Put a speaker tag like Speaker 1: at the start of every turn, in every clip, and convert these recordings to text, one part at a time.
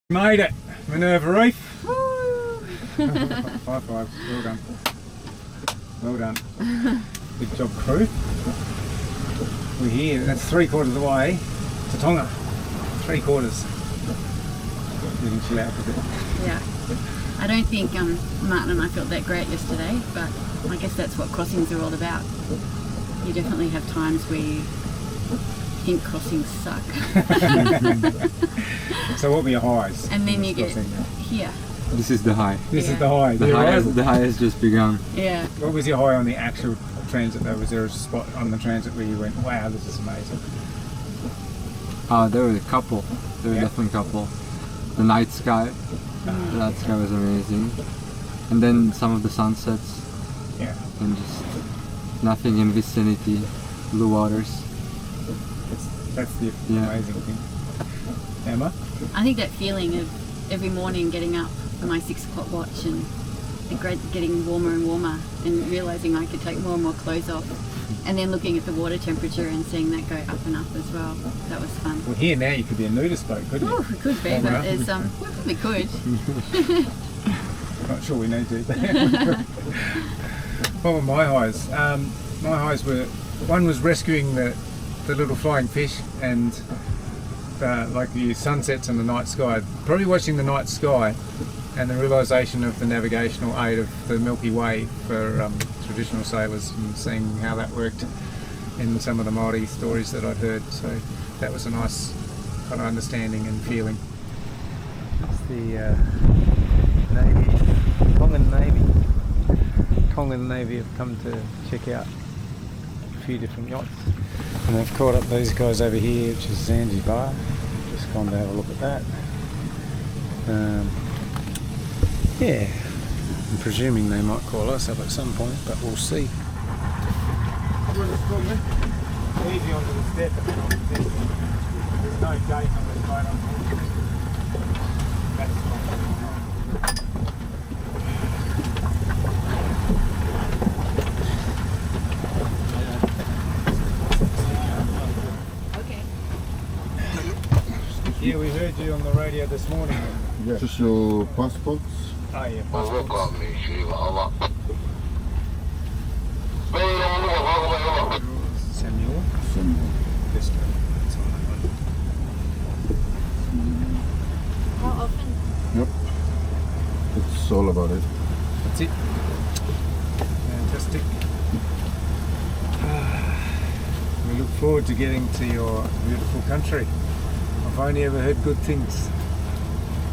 Speaker 1: Made it, Minerva Reef. High fives, well done. Well done. Good job, crew. We're here, that's 3/4 of the way to Tonga. 3/4. You can chill out a bit.
Speaker 2: Yeah. I don't think Martin and I felt that great yesterday, but I guess that's what crossings are all about. You definitely have times where you think crossings suck.
Speaker 1: So what were your highs?
Speaker 2: And then you get here.
Speaker 3: This is the high.
Speaker 1: This is the high.
Speaker 3: The high has just begun.
Speaker 2: Yeah.
Speaker 1: What was your high on the actual transit though? Was there a spot on the transit where you went, wow, this is amazing?
Speaker 3: There were a couple. There were definitely a couple. The night sky. The night sky was amazing. And then some of the sunsets.
Speaker 1: Yeah.
Speaker 3: And just nothing in vicinity. Blue waters.
Speaker 1: That's the amazing thing. Emma?
Speaker 2: I think that feeling of every morning getting up for my 6 o'clock watch and getting warmer and warmer and realising I could take more and more clothes off, and then looking at the water temperature and seeing that go up and up as well. That was fun.
Speaker 1: Well, here now you could be a nudist boat, couldn't you?
Speaker 2: Oh, we could be, but it's, we could.
Speaker 1: Not sure we need to. What were my highs? My highs were, one was rescuing the little flying fish and like the sunsets and the night sky. Probably watching the night sky and the realisation of the navigational aid of the Milky Way for traditional sailors, and seeing how that worked in some of the Māori stories that I'd heard. So that was a nice kind of understanding and feeling. That's the Navy, Tongan Navy. Tongan Navy have come to check out a few different yachts. And they've caught up these guys over here, which is Zanzibar. Just gone to have a look at that. Yeah, I'm presuming they might call us up at some point, but we'll see. Easy onto the step, and then on the step. There's no gate on this boat, unfortunately. That's fine. Yeah, we heard you on the radio this morning.
Speaker 4: Yeah. Just your passports?
Speaker 1: Oh yeah, passports. Samuel?
Speaker 4: Samuel.
Speaker 1: This one. That's all I want.
Speaker 2: How often?
Speaker 4: Yep. It's all about it.
Speaker 1: That's it. Fantastic. We look forward to getting to your beautiful country. I've only ever heard good things.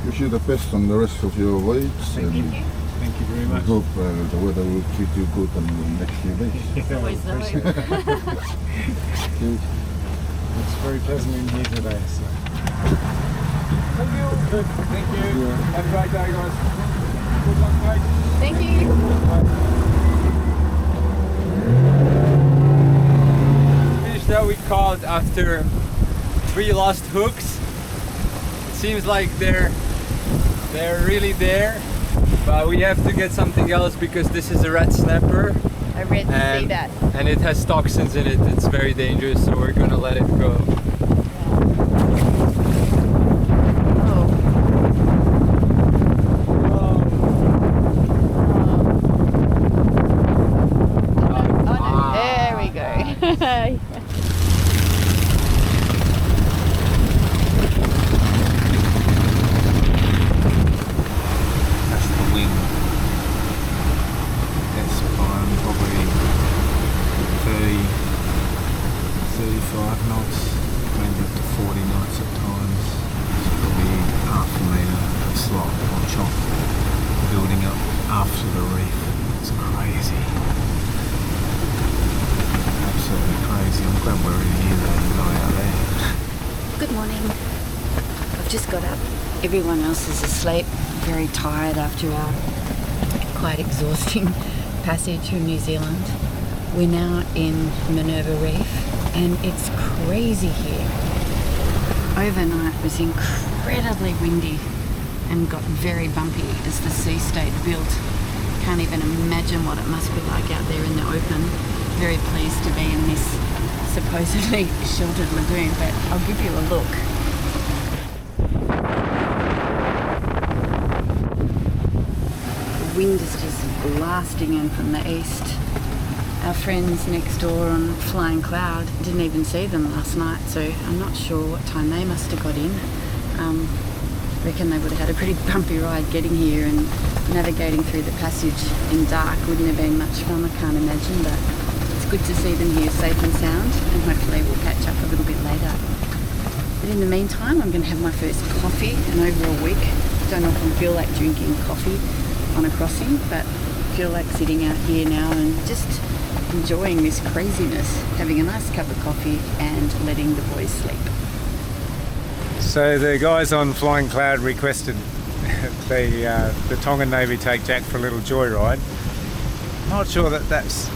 Speaker 4: Wish you the best on the rest of your voyage.
Speaker 1: Thank you. Thank you very
Speaker 4: I
Speaker 1: much.
Speaker 4: hope the weather will treat you good in the next few days.
Speaker 1: Yeah,
Speaker 2: Always the
Speaker 1: appreciate
Speaker 2: hope.
Speaker 1: it. It's very pleasant in here today. So. Thank you. Good. Thank you.
Speaker 4: Yeah.
Speaker 1: Have a great day, guys. Good luck, mate.
Speaker 2: Thank you.
Speaker 3: Fish that we caught after 3 lost hooks. It seems like they're really there, but we have to get something else because this is a red snapper.
Speaker 2: I read to see that.
Speaker 3: And it has toxins in it. It's very dangerous, so we're gonna let it go.
Speaker 2: There we go.
Speaker 1: That's the wind. That's fine, probably 30, 35 knots, maybe up to 40 knots at times. It's probably half a metre slot or chop building up after the reef. It's crazy. Absolutely crazy. I'm glad we're in here though, not out there.
Speaker 2: Good morning. I've just got up. Everyone else is asleep. Very tired after our quite exhausting passage from New Zealand. We're now in Minerva Reef and it's crazy here. Overnight was incredibly windy and got very bumpy as the sea state built. Can't even imagine what it must be like out there in the open. Very pleased to be in this supposedly sheltered lagoon, but I'll give you a look. The wind is just blasting in from the east. Our friends next door on Flying Cloud, didn't even see them last night, so I'm not sure what time they must have got in. Reckon they would have had a pretty bumpy ride getting here, and navigating through the passage in dark wouldn't have been much fun, I can't imagine, but it's good to see them here safe and sound, and hopefully we'll catch up a little bit later. But in the meantime, I'm going to have my first coffee in over a week. Don't often feel like drinking coffee on a crossing, but feel like sitting out here now and just enjoying this craziness, having a nice cup of coffee and letting the boys sleep.
Speaker 1: So the guys on Flying Cloud requested the Tongan Navy take Jack for a little joyride. Not sure that that's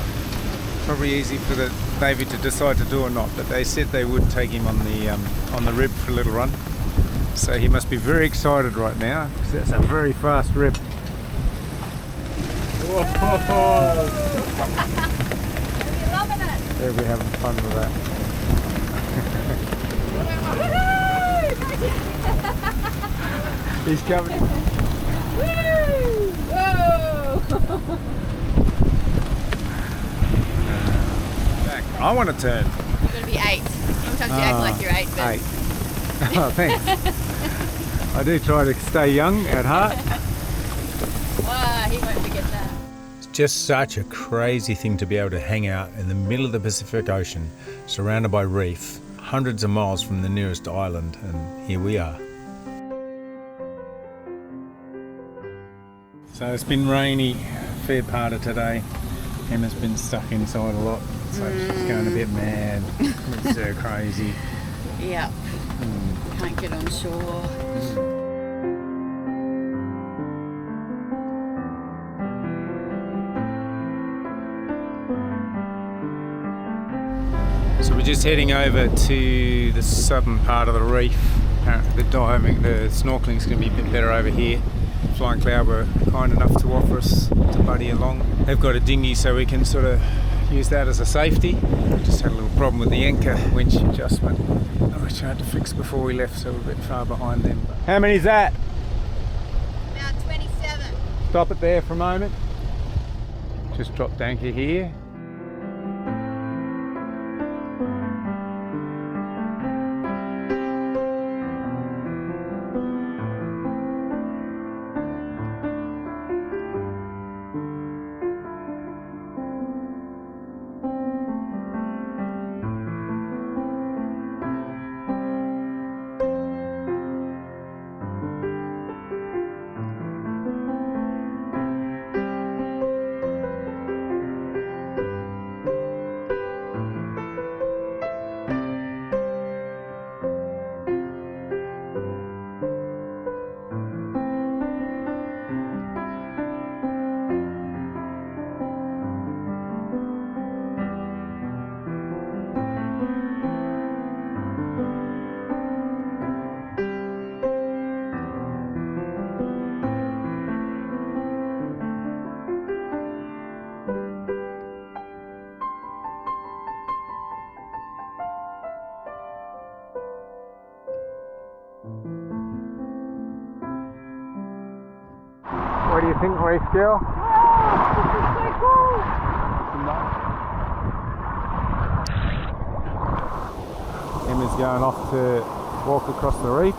Speaker 1: probably easy for the Navy to decide to do or not, but they said they would take him on the rib for a little run. So he must be very excited right now, because that's a very fast rib. Whoa! They'll be having fun with that. He's coming.
Speaker 2: Whoa!
Speaker 1: Back. I want to turn.
Speaker 2: You're going to be 8. Sometimes you act like you're 8, but...
Speaker 1: 8. Oh, thanks. I do try to stay young at heart.
Speaker 2: He won't forget that.
Speaker 1: It's just such a crazy thing to be able to hang out in the middle of the Pacific Ocean, surrounded by reef, hundreds of miles from the nearest island, and here we are. So it's been rainy a fair part of today. Emma's been stuck inside a lot, so she's going a bit mad. It's crazy.
Speaker 2: Yep. Can't get on shore.
Speaker 1: So we're just heading over to the southern part of the reef. Apparently the snorkeling is going to be a bit better over here. Flying Cloud were kind enough to offer us to buddy along. They've got a dinghy, so we can sort of use that as a safety. We just had a little problem with the anchor winch adjustment, which I had to fix before we left, so we're a bit far behind them. How many is that?
Speaker 2: About 27.
Speaker 1: Stop it there for a moment. Just dropped anchor here. What do you think, Reef Girl?
Speaker 2: Oh, this is so cool.
Speaker 1: Emma's going off to walk across the reef.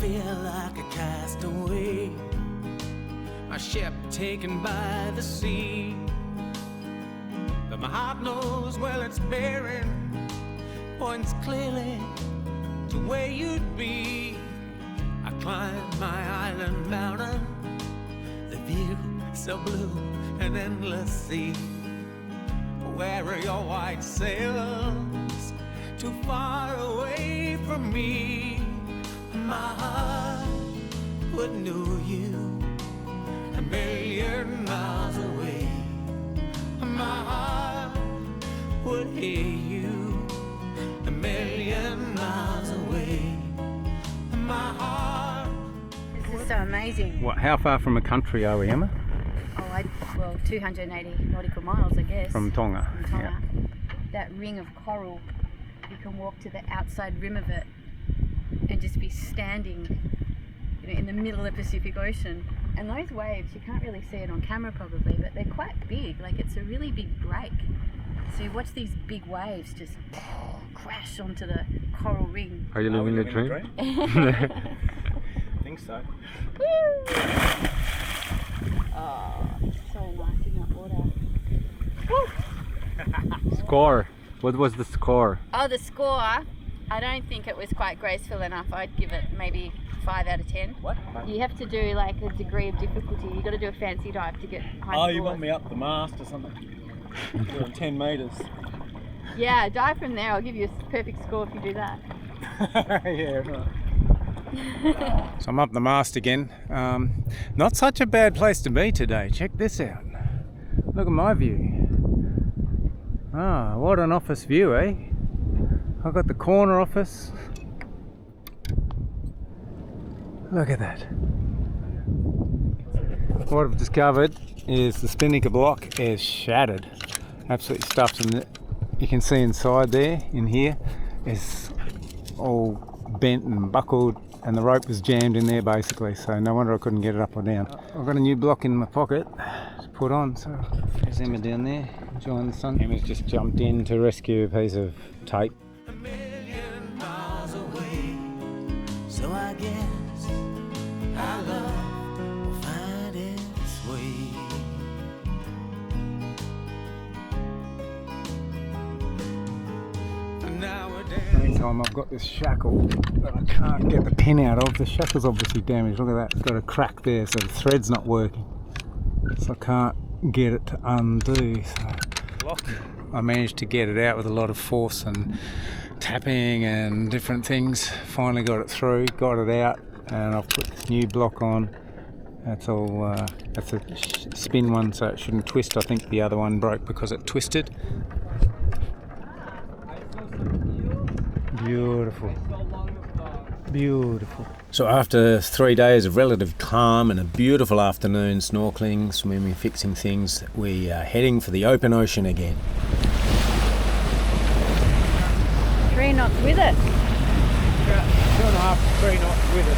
Speaker 5: feel like a castaway, my ship taken by the sea. But my heart knows well its bearing points clearly to where you'd be. I climbed my island mountain, the view so blue, an endless sea. Where are your white sails? Too far away from me. My heart would know you a million miles away. My heart would hear you a million miles away. My heart.
Speaker 2: This is so amazing.
Speaker 1: What? How far from a country are we, Emma?
Speaker 2: Oh, well, 280 nautical miles, I guess.
Speaker 1: From Tonga.
Speaker 2: From Tonga. That ring of coral, you can walk to the outside rim of it and just be standing, you know, in the middle of the Pacific Ocean. And those waves, you can't really see it on camera probably, but they're quite big. Like, it's a really big break. So you watch these big waves just crash onto the coral ring.
Speaker 1: Are you living the dream?
Speaker 6: I think so.
Speaker 2: Oh, so nice in that water. Woo!
Speaker 1: Score. What was the score?
Speaker 2: Oh, the score, I don't think it was quite graceful enough. I'd give it maybe 5 out of 10.
Speaker 6: What?
Speaker 2: You have to do like a degree of difficulty. You got to do a fancy dive to get high
Speaker 6: Oh,
Speaker 2: scores.
Speaker 6: you want me up the mast or something? Doing 10 metres.
Speaker 2: Yeah, dive from there. I'll give you a perfect score if you do that.
Speaker 6: Yeah, right.
Speaker 1: So I'm up the mast again. Not such a bad place to be today. Check this out. Look at my view. Ah, what an office view, eh? I've got the corner office. Look at that. What I've discovered is the spinnaker block is shattered. Absolutely stuffed, and you can see inside there, in here, is all bent and buckled, and the rope was jammed in there basically, so no wonder I couldn't get it up or down. I've got a new block in my pocket to put on, so there's Emma down there enjoying the sun. Emma's just jumped in to rescue a piece of tape.
Speaker 5: A million miles away, so I guess our love will find its way. And nowadays,
Speaker 1: Meantime, I've got this shackle that I can't get the pin out of. The shackle's obviously damaged. Look at that, it's got a crack there, so the thread's not working. So I can't get it to undo. So I managed to get it out with a lot of force and tapping and different things. Finally got it through, got it out, and I've put this new block on. That's all. That's a spin one, so it shouldn't twist. I think the other one broke because it twisted. Beautiful. Beautiful. So after 3 days of relative calm and a beautiful afternoon snorkelling, swimming, fixing things, we are heading for the open ocean again.
Speaker 2: 3 knots with it.
Speaker 1: 2.5, 3 knots with it.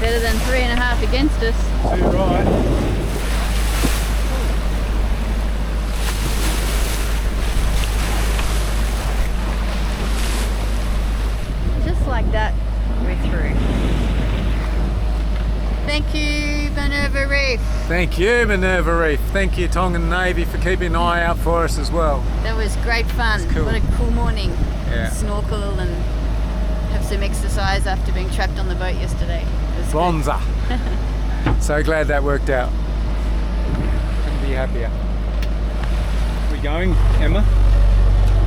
Speaker 2: Better than 3.5 against us.
Speaker 1: Too right.
Speaker 2: Just like that, we're through. Thank you, Minerva Reef.
Speaker 1: Thank you, Minerva Reef. Thank you, Tongan Navy, for keeping an eye out for us as well.
Speaker 2: That was great fun.
Speaker 1: Cool.
Speaker 2: What a cool morning.
Speaker 1: Yeah.
Speaker 2: Snorkel and have some exercise after being trapped on the boat yesterday. It was good.
Speaker 1: Bonza. So glad that worked out. Couldn't be happier. We going, Emma?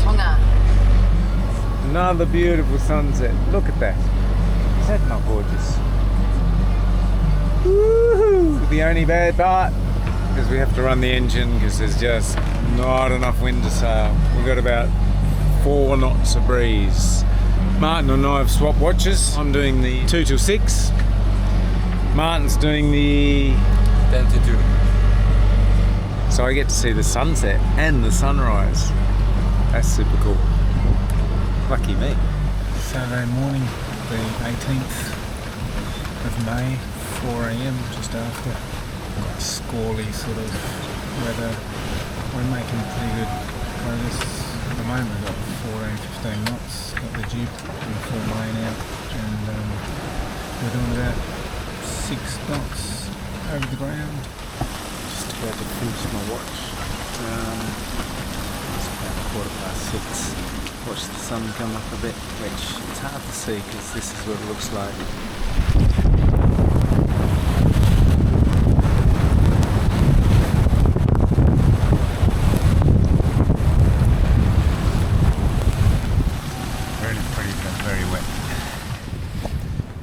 Speaker 2: Tonga.
Speaker 1: Another beautiful sunset. Look at that. Is that not gorgeous? Woohoo! The only bad part is we have to run the engine because there's just not enough wind to sail. We've got about 4 knots of breeze. Martin and I have swapped watches. I'm doing the 2 till 6. Martin's doing the
Speaker 3: 10 to 2.
Speaker 1: So I get to see the sunset and the sunrise. That's super cool. Lucky me. Saturday morning, the 18th of May, 4 AM, just after. Got squally sort of weather. We're making pretty good progress At the moment we've got 14, 15 knots, got the jib and the full main out, and we're doing about 6 knots over the ground. Just about to finish my watch. It's about 6:15. Watch the sun come up a bit, which it's hard to see because this is what it looks like. Very wet.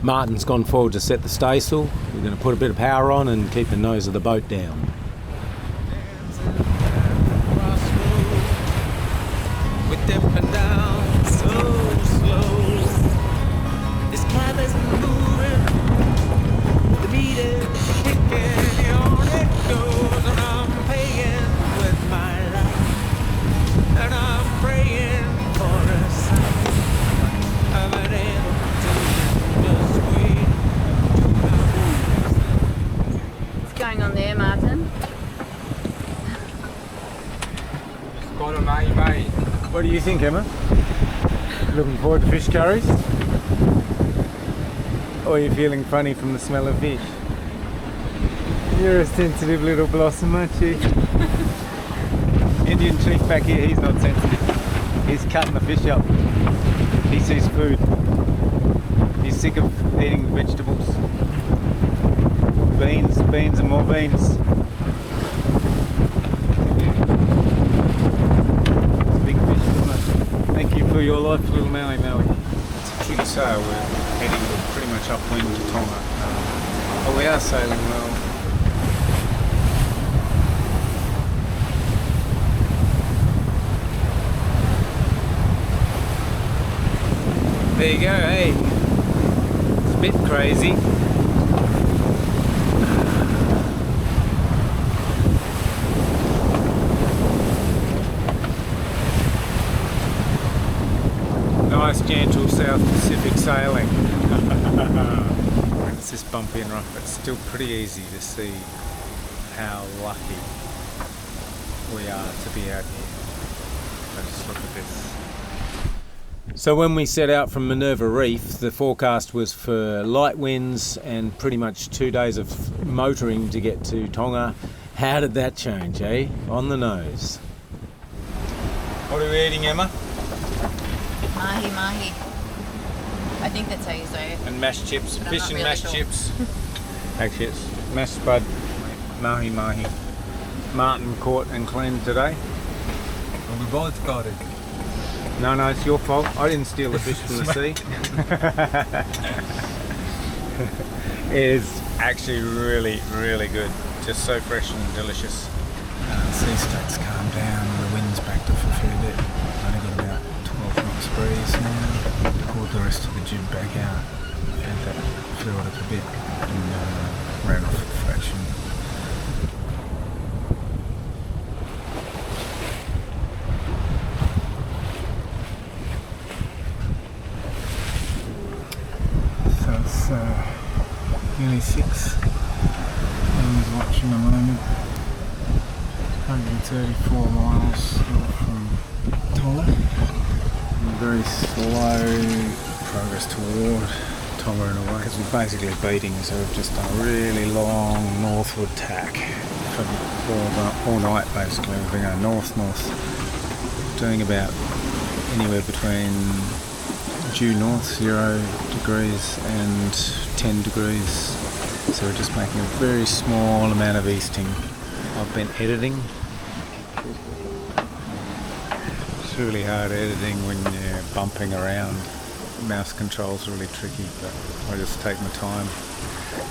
Speaker 7: Martin's gone forward to set the staysail. We're going to put a bit of power on and keep the nose of the boat down.
Speaker 5: With up and down so slow. This cab is moving, the meter's shaking, on it goes, and I'm paying with my life, and I'm praying for a sign of an end to this way.
Speaker 2: What's going on there, Martin?
Speaker 1: Got a mate. What do you think, Emma? Looking forward to fish curries? Or are you feeling funny from the smell of fish? You're a sensitive little blossom, aren't you? Indian chief back here, he's not sensitive. He's cutting the fish up. He sees food. He's sick of eating vegetables. Beans and more beans. Thank you for your life, little Maui. It's a tricky sail. We're heading pretty much upwind to Tonga. But we are sailing well. There you go, hey. It's a bit crazy. Nice gentle South Pacific sailing. When it's this bumpy and rough, it's still pretty easy to see how lucky we are to be out here. So just look at this.
Speaker 7: So when we set out from Minerva Reef, the forecast was for light winds and pretty much 2 days of motoring to get to Tonga. How did that change, eh? On the nose.
Speaker 1: What are we eating, Emma?
Speaker 2: Mahi. I think that's how you say it.
Speaker 1: And mashed chips.
Speaker 2: But I'm
Speaker 1: Fish
Speaker 2: not
Speaker 1: and
Speaker 2: really
Speaker 1: mashed
Speaker 2: sure.
Speaker 1: chips. Actually, it's mashed spud. Mahi. Martin caught and cleaned today.
Speaker 3: Well, we both got it.
Speaker 1: No, it's your fault. I didn't steal the fish from the sea. It is actually really, really good. Just so fresh and delicious. Sea state's calmed down. The wind's backed off a fair bit. Only got about 12 knots breeze now. Pulled the rest of the jib back out. Had that fluid up a bit and ran off the fraction. So it's nearly 6. Emma's watching the moment. 134 miles from Tonga. Very slow progress toward Tonga in a way. Because we're basically beating, so we've just done a really long northward tack for all night basically. We've been going north, doing about anywhere between due north 0 degrees and 10 degrees. So we're just making a very small amount of easting. I've been editing. It's really hard editing when you're bumping around. Mouse control's really tricky, but I just take my time,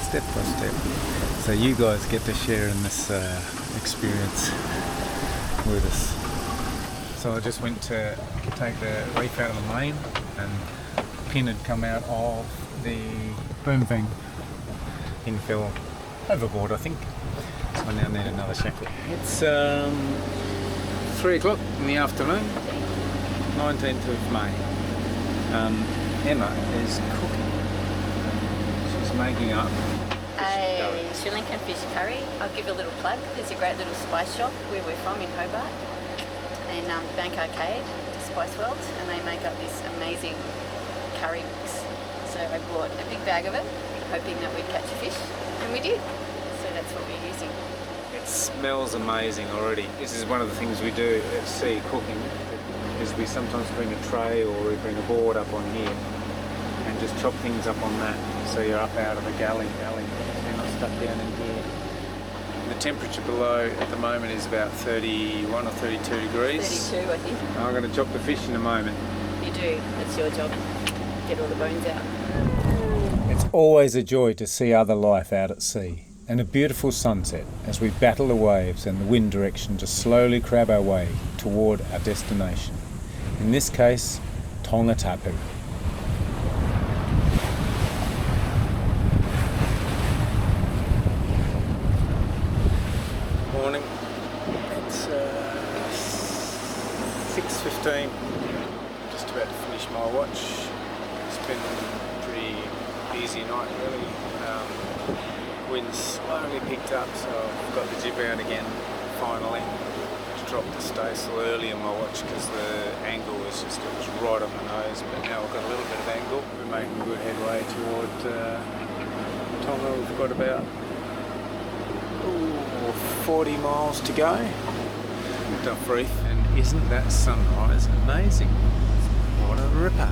Speaker 1: step by step. So you guys get to share in this experience with us. So I just went to take the reef out of the main, and pin had come out of the boom thing. Infill overboard, I think. So I now need another shackle. It's 3 o'clock in the afternoon, 19th of May. Emma is cooking. She's making up
Speaker 2: A Sri Lankan fish curry. I'll give you a little plug. There's a great little spice shop where we're from in Hobart, in Bank Arcade. Spice World, and they make up this amazing curry mix. So I bought a big bag of it, hoping that we'd catch a fish, and we did. So that's what we're using.
Speaker 7: It smells amazing already. This is one of the things we do at sea cooking, is we sometimes bring a tray or we bring a board up on here and just chop things up on that, so you're up out of the galley. You're not stuck down in here. The temperature below at the moment is about 31 or 32 degrees.
Speaker 2: 32, I think.
Speaker 7: I'm going to chop the fish in a moment.
Speaker 2: You do. That's your job. Get all the bones out.
Speaker 7: It's always a joy to see other life out at sea, and a beautiful sunset as we battle the waves and the wind direction to slowly crab our way toward our destination. In this case, Tonga Tapu. Morning. It's 6:15. Just about to finish my watch. It's been a pretty easy night, really. Wind slowly picked up, so I've got the jib out again finally. Just dropped the staysail early in my watch because the angle was right on the nose, but now I've got a little bit of angle. We're making good headway toward Tonga. We've got about 40 miles to go. Duff Reef, and isn't that sunrise amazing? What a ripper.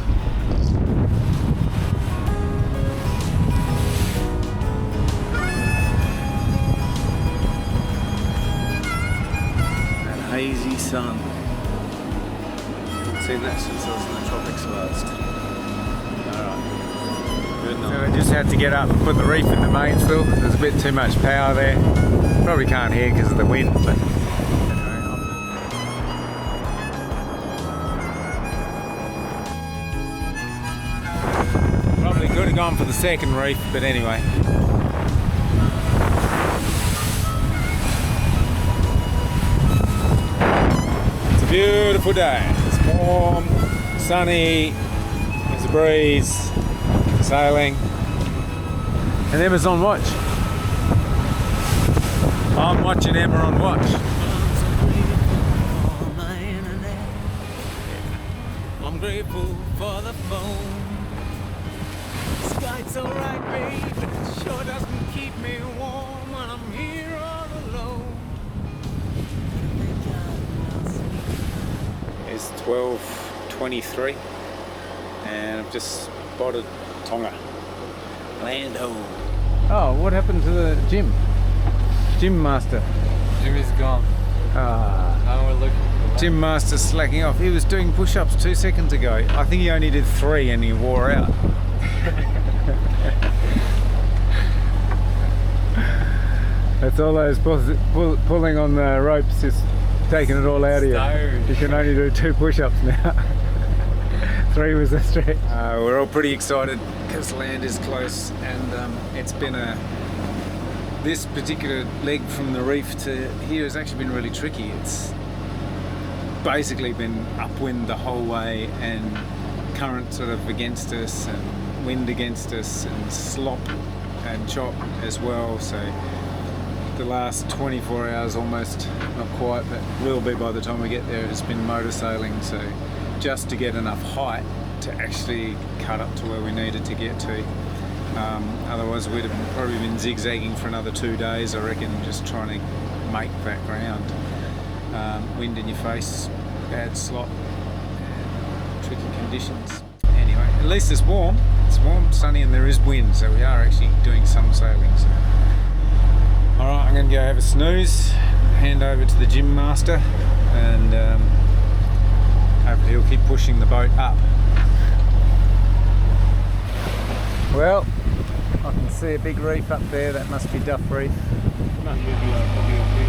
Speaker 7: Hazy sun. Haven't seen that since I was in the tropics last. Alright. Good night. So I just had to get up and put the reef in the mainsail. There's a bit too much power there. Probably can't hear because of the wind, but probably could have gone for the second reef, but anyway. Beautiful day. It's warm, sunny, there's a breeze, sailing, and Emma's on watch. I'm watching Emma on watch.
Speaker 5: I'm grateful for the phone. Sky's alright, babe, but it sure doesn't keep me warm when I'm here all alone.
Speaker 7: It's 12:23 and I've just spotted Tonga. Land ho. Oh, what happened to the gym? Gym master.
Speaker 3: Jimmy's gone. Now we're looking for the
Speaker 7: Gym master slacking off. He was doing push-ups 2 seconds ago. I think he only did 3 and he wore out. That's all those pulling on the ropes, just taking it all out of you. You can only do 2 push-ups now. 3 was a stretch. We're all pretty excited because land is close, and it's been this particular leg from the reef to here has actually been really tricky. It's basically been upwind the whole way and current sort of against us and wind against us and slop and chop as well. So the last 24 hours almost, not quite, but will be by the time we get there, has been motor sailing. So just to get enough height to actually cut up to where we needed to get to. Otherwise we'd have probably been zigzagging for another 2 days, I reckon, just trying to make that ground. Wind in your face, bad slop, tricky conditions. Anyway, at least it's warm, sunny, and there is wind, so we are actually doing some sailing. So. Alright, I'm going to go have a snooze, hand over to the gym master, and hopefully he'll keep pushing the boat up. Well, I can see a big reef up there. That must be Duff Reef.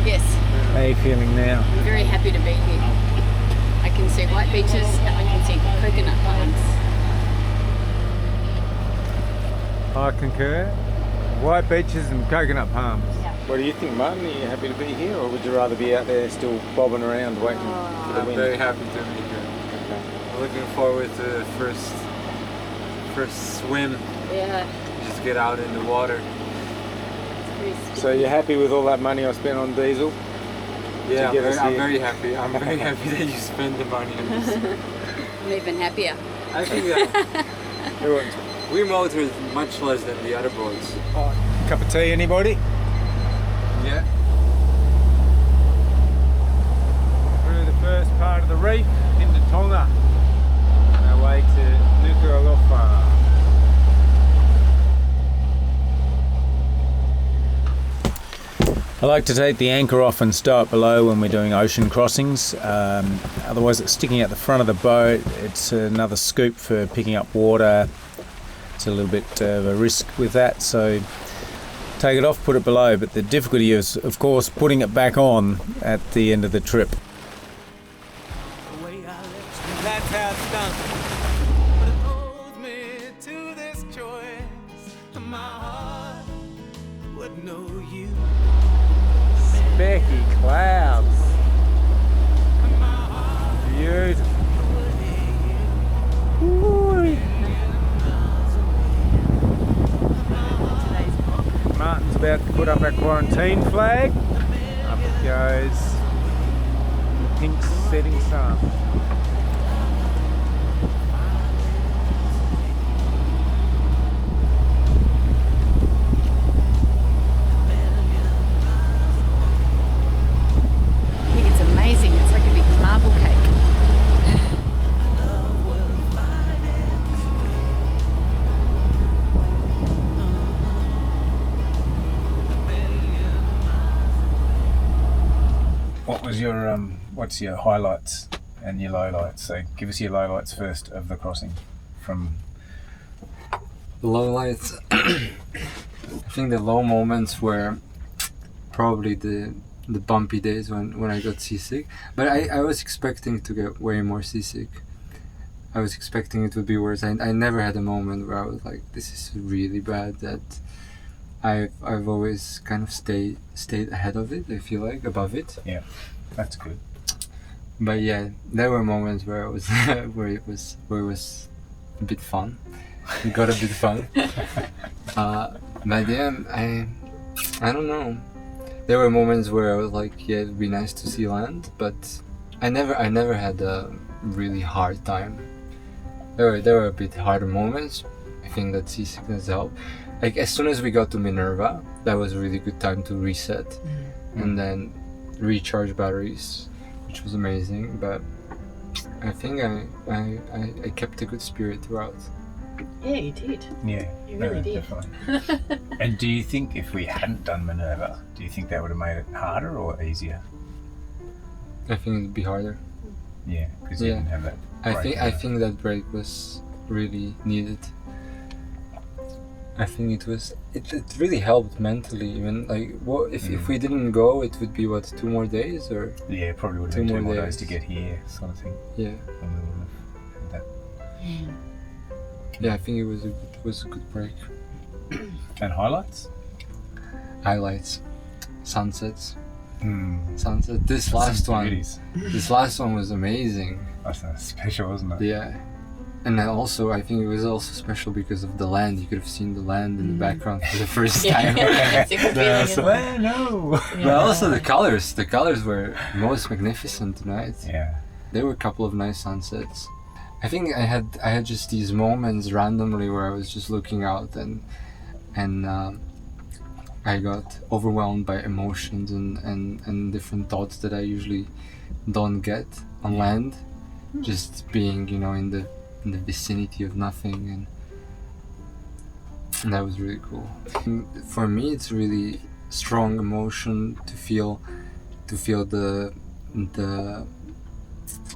Speaker 2: Yes,
Speaker 7: How are you feeling now?
Speaker 2: I'm very happy to be here. I can see white beaches and I can see coconut palms.
Speaker 7: I concur. White beaches and coconut palms.
Speaker 2: Yeah.
Speaker 7: What do you think, Martin? Are you happy to be here, or would you rather be out there still bobbing around waiting for the
Speaker 3: I'm
Speaker 7: wind?
Speaker 3: very happy to be here.
Speaker 7: Okay.
Speaker 3: I'm looking forward to the first swim.
Speaker 2: Yeah,
Speaker 3: Just get out in the water.
Speaker 2: it's pretty sticky.
Speaker 7: So you're happy with all that money I spent on diesel?
Speaker 3: Yeah,
Speaker 7: get us
Speaker 3: I'm
Speaker 7: here.
Speaker 3: very happy. I'm very happy that you spend the money on this.
Speaker 2: I'm even happier.
Speaker 3: I think we motored much less than the other boats.
Speaker 1: Cup of tea, anybody?
Speaker 3: Yeah.
Speaker 1: Through the first part of the reef into Tonga. On our way to Nuku'alofa.
Speaker 7: I like to take the anchor off and stow it below when we're doing ocean crossings. Otherwise it's sticking out the front of the boat. It's another scoop for picking up water. It's a little bit of a risk with that, so take it off, put it below. But the difficulty is, of course, putting it back on at the end of the trip.
Speaker 5: The way I left you, that's how it's done. But it holds me to this choice. My heart would know you.
Speaker 1: Specky clouds. Beautiful. Martin's about to put up our quarantine flag. Up it goes. The pink setting sun.
Speaker 2: I think it's amazing. It's like a big marble cake.
Speaker 1: What was your what's your highlights and your lowlights? So give us your lowlights first of the crossing from
Speaker 3: The low lights. I think the low moments were probably the bumpy days when I got seasick. But I was expecting to get way more seasick. I was expecting it would be worse. I never had a moment where I was like, this is really bad. That I've always kind of stayed ahead of it. I feel like above it.
Speaker 1: yeah, that's good.
Speaker 3: But yeah, there were moments where it was where it was a bit fun. It got a bit fun. But yeah, I don't know. There were moments where I was like, yeah, it'd be nice to see land, but I never had a really hard time. There were a bit harder moments. I think that seasickness helped. Like as soon as we got to Minerva, that was a really good time to reset and then recharge batteries, which was amazing. But I think I kept a good spirit throughout.
Speaker 2: Yeah, you did.
Speaker 1: Yeah,
Speaker 2: You really did.
Speaker 1: Definitely. And do you think if we hadn't done Minerva, do you think that would have made it harder or easier?
Speaker 3: I think it'd be harder.
Speaker 1: Yeah, because you
Speaker 3: Yeah.
Speaker 1: didn't have that.
Speaker 3: I think that break was really needed. I think it really helped mentally. Even like what if we didn't go, it would be what, 2 more days or
Speaker 1: Yeah, probably would have
Speaker 3: 2
Speaker 1: been 2
Speaker 3: more
Speaker 1: more days
Speaker 3: days.
Speaker 1: to get here, sort of thing.
Speaker 3: yeah.
Speaker 1: And we would have had that.
Speaker 3: Yeah, I think it was a good break.
Speaker 1: And highlights?
Speaker 3: Highlights, sunsets,
Speaker 1: Hmm.
Speaker 3: sunset. This last one was amazing.
Speaker 1: That's special, wasn't it?
Speaker 3: Yeah, and then also I think it was also special because of the land. You could have seen the land in the background for the first time.
Speaker 2: It's a good feeling, isn't it?
Speaker 1: Well, no.
Speaker 3: But also the colors were most magnificent tonight.
Speaker 1: Yeah.
Speaker 3: There were a couple of nice sunsets. I think I had just these moments randomly where I was just looking out and I got overwhelmed by emotions and different thoughts that I usually don't get on land. Just being, in the vicinity of nothing, and that was really cool. For me, it's really strong emotion to feel the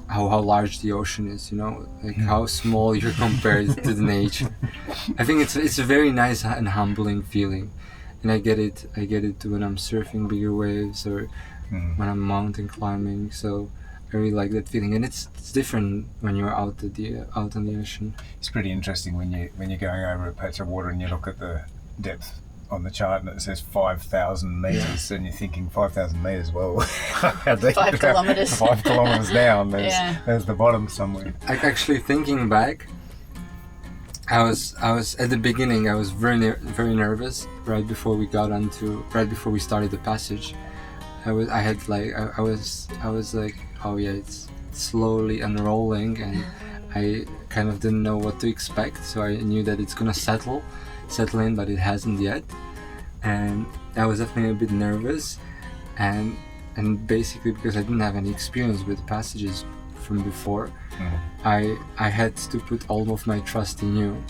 Speaker 3: how large the ocean is, like how small you're compared to the nature. I think it's a very nice and humbling feeling, and I get it when I'm surfing bigger waves or when I'm mountain climbing. So I really like that feeling, and it's different when you're out on the ocean.
Speaker 1: It's pretty interesting when you're going over a patch of water and you look at the depth on the chart and it says 5,000 meters, and you're thinking 5,000 meters. Well,
Speaker 2: 5 kilometers.
Speaker 1: 5 kilometers down.
Speaker 2: Yeah.
Speaker 1: There's the bottom somewhere.
Speaker 3: Like actually thinking back, I was at the beginning. I was very nervous right before we started the passage. I was like, oh yeah, it's slowly unrolling, and
Speaker 8: I kind of didn't know what to expect, so I knew that it's gonna settle in, but it hasn't yet. And I was definitely a bit nervous, and basically because I didn't have any experience with passages from before, I had to put all of my trust in you.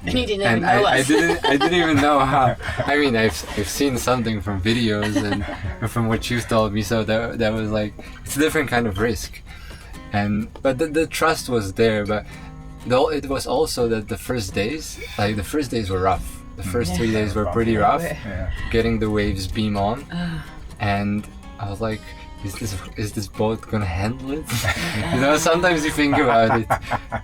Speaker 2: And you didn't
Speaker 8: And
Speaker 2: even know
Speaker 8: I
Speaker 2: us.
Speaker 8: didn't even know how. I mean, I've seen something from videos and from what you've told me, so that was like, it's a different kind of risk. But the trust was there, but though it was also that the first days were rough. The first 3 days were pretty rough, getting the waves beam on, and I was like, is this boat gonna handle it? You know, sometimes you think about it.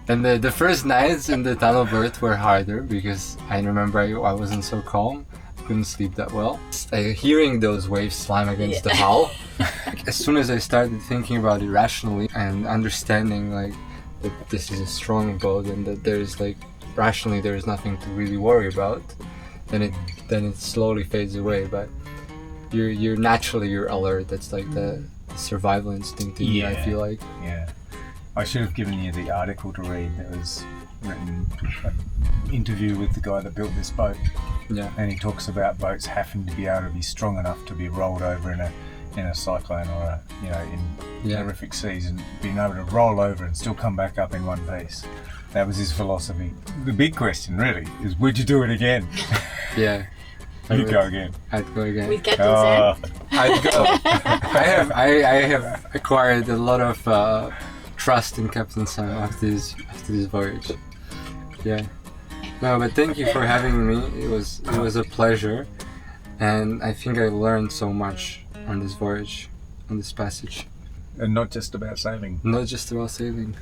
Speaker 8: And the first nights in the tunnel berth were harder because I remember I wasn't so calm. I couldn't sleep that well. Hearing those waves slam against the hull, as soon as I started thinking about it rationally and understanding like that this is a strong boat and that there's like rationally there is nothing to really worry about, then it slowly fades away. But you're naturally alert. That's like the survival instinct in you, I feel like.
Speaker 7: Yeah. I should have given you the article to read that was written, an interview with the guy that built this boat.
Speaker 8: Yeah.
Speaker 7: And he talks about boats having to be able to be strong enough to be rolled over in a cyclone or in terrific seas, and being able to roll over and still come back up in one piece. That was his philosophy. The big question really is, would you do it again?
Speaker 8: Yeah.
Speaker 7: You'd go again.
Speaker 8: I'd go again.
Speaker 2: With Captain Sam?
Speaker 8: I'd go. I have acquired a lot of trust in Captain Sam after this voyage. Yeah. No, but thank you for having me. It was a pleasure, and I think I learned so much on this voyage, on this passage.
Speaker 7: And not just about sailing.
Speaker 8: Not just about sailing.